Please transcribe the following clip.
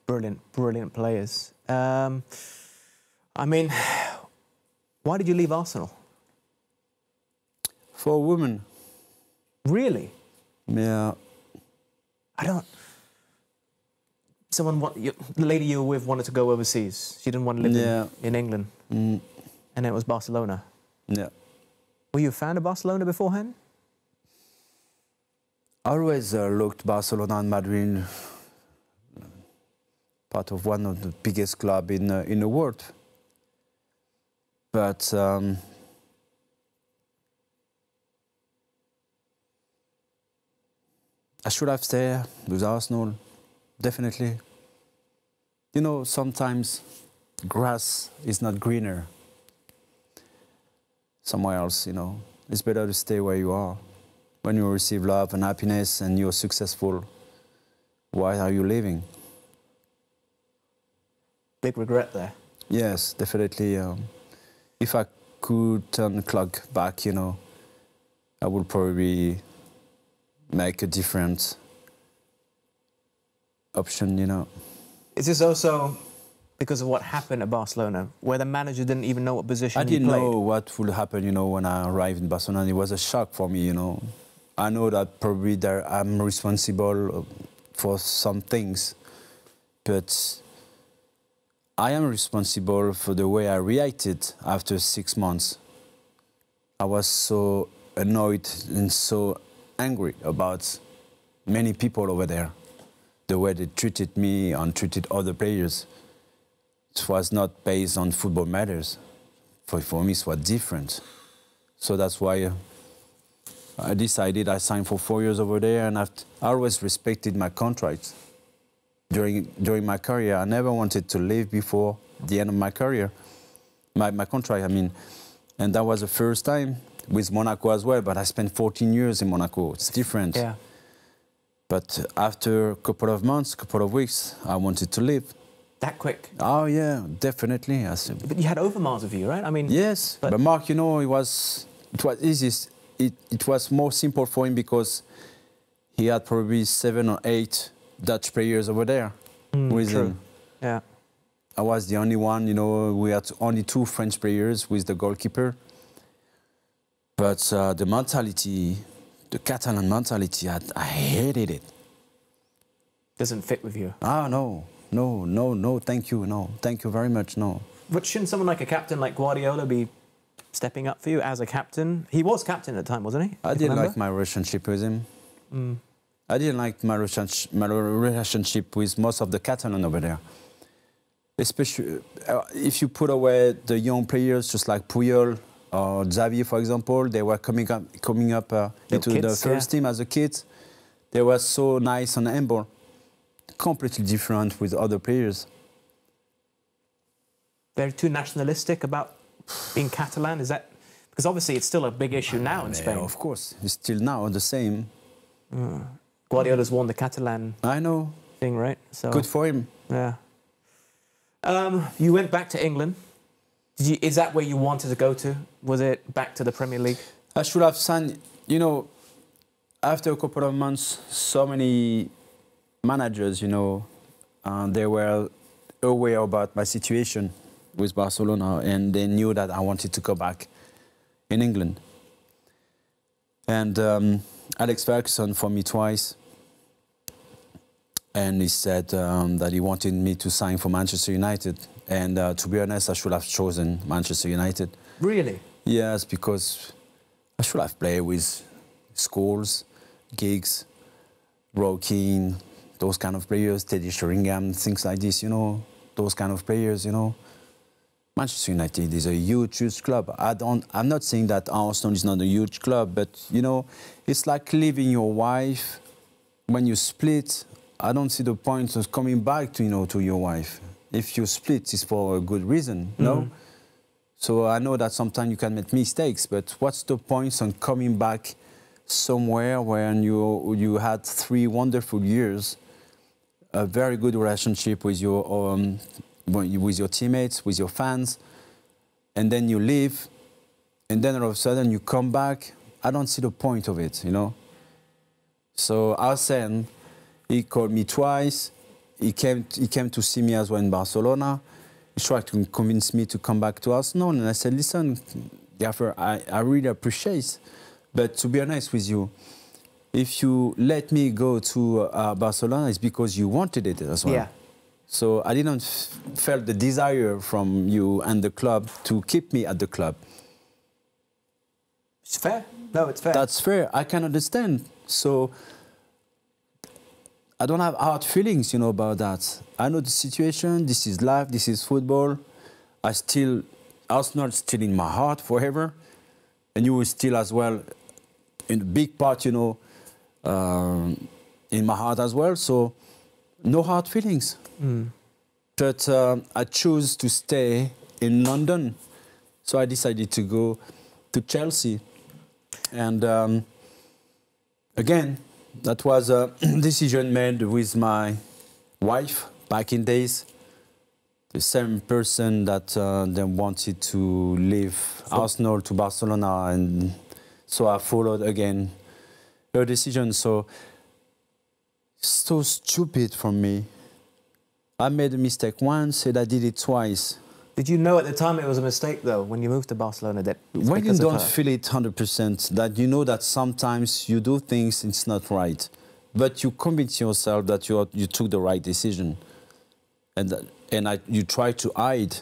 Brilliant, brilliant players. I mean, why did you leave Arsenal? For women. Really? Yeah. I don't... The lady you were with wanted to go overseas. She didn't want to live in England. And it was Barcelona. Yeah. Were you a fan of Barcelona beforehand? I always looked Barcelona and Madrid part of one of the biggest clubs in the world. But I should have stayed with Arsenal, definitely. You know, sometimes grass is not greener somewhere else, you know. It's better to stay where you are. When you receive love and happiness and you're successful, why are you leaving? Big regret there. Yes, definitely. If I could turn the clock back, you know, I would probably make a different option, you know. Is this also because of what happened at Barcelona, where the manager didn't even know what position he played? I didn't know what would happen, you know, when I arrived in Barcelona. It was a shock for me, you know. I know that probably I'm responsible for some things, but I am responsible for the way I reacted after 6 months. I was so annoyed and so angry about many people over there, the way they treated me and treated other players. It was not based on football matters. For me, it was different. So that's why I decided I signed for 4 years over there, and I always respected my contract. During my career, I never wanted to leave before the end of my career, my contract, I mean. And that was the first time with Monaco as well, but I spent 14 years in Monaco. It's different. Yeah. But after a couple of months, couple of weeks, I wanted to leave. That quick? Oh, yeah, definitely. But you had Overmars with you, right? I mean... Yes, but Mark, you know, it was easy. It was more simple for him because he had probably 7 or 8 Dutch players over there with him. Yeah. I was the only one, you know, we had only 2 French players with the goalkeeper. But the mentality, the Catalan mentality, I hated it. Doesn't fit with you? Ah, no, thank you, no. Thank you very much, no. But shouldn't someone like a captain like Guardiola be stepping up for you as a captain? He was captain at the time, wasn't he? I didn't like my relationship with him. I didn't like my relationship with most of the Catalan over there. Especially if you put away the young players, just like Puyol or Xavi, for example, they were coming up into the first team as a kid. They were so nice and humble. Completely different with other players. They're too nationalistic about being Catalan? Is that... Because obviously it's still a big issue now in Spain. Of course, it's still now the same. Guardiola's won the Catalan thing, right? So, good for him. Yeah. You went back to England. Is that where you wanted to go to? Was it back to the Premier League? I should have signed, you know, after a couple of months, so many managers, you know, they were aware about my situation with Barcelona, and they knew that I wanted to go back in England. And Alex Ferguson phoned me twice, and he said that he wanted me to sign for Manchester United. And to be honest, I should have chosen Manchester United. Really? Yes, because I should have played with Scholes, Giggs, Roy Keane, those kind of players, Teddy Sheringham, things like this, you know, those kind of players, you know. Manchester United is a huge club. I'm not saying that Arsenal is not a huge club, but, you know, it's like leaving your wife. When you split, I don't see the point of coming back to, you know, to your wife. If you split, it's for a good reason, no? So I know that sometimes you can make mistakes, but what's the point on coming back somewhere when you had 3 wonderful years, a very good relationship with your teammates, with your fans, and then you leave, and then all of a sudden you come back? I don't see the point of it, you know? So Arsene, he called me twice, he came to see me as well in Barcelona. He tried to convince me to come back to Arsenal, and I said, listen, Gaffer, I really appreciate, but to be honest with you, if you let me go to Barcelona, it's because you wanted it as well. Yeah. So I didn't felt the desire from you and the club to keep me at the club. It's fair. No, it's fair. That's fair. I can understand. So I don't have hard feelings, you know, about that. I know the situation. This is life. This is football. Arsenal still in my heart forever, and you were still as well in a big part, you know, in my heart as well. So no hard feelings. But I chose to stay in London, so I decided to go to Chelsea, and again, that was a decision made with my wife back in days. The same person that then wanted to leave Arsenal to Barcelona, and so I followed again her decision. So stupid from me. I made a mistake once, and I did it twice. Did you know at the time it was a mistake, though, when you moved to Barcelona? That when you don't feel it 100%, that you know that sometimes you do things it's not right, but you convince yourself that you took the right decision, and you try to hide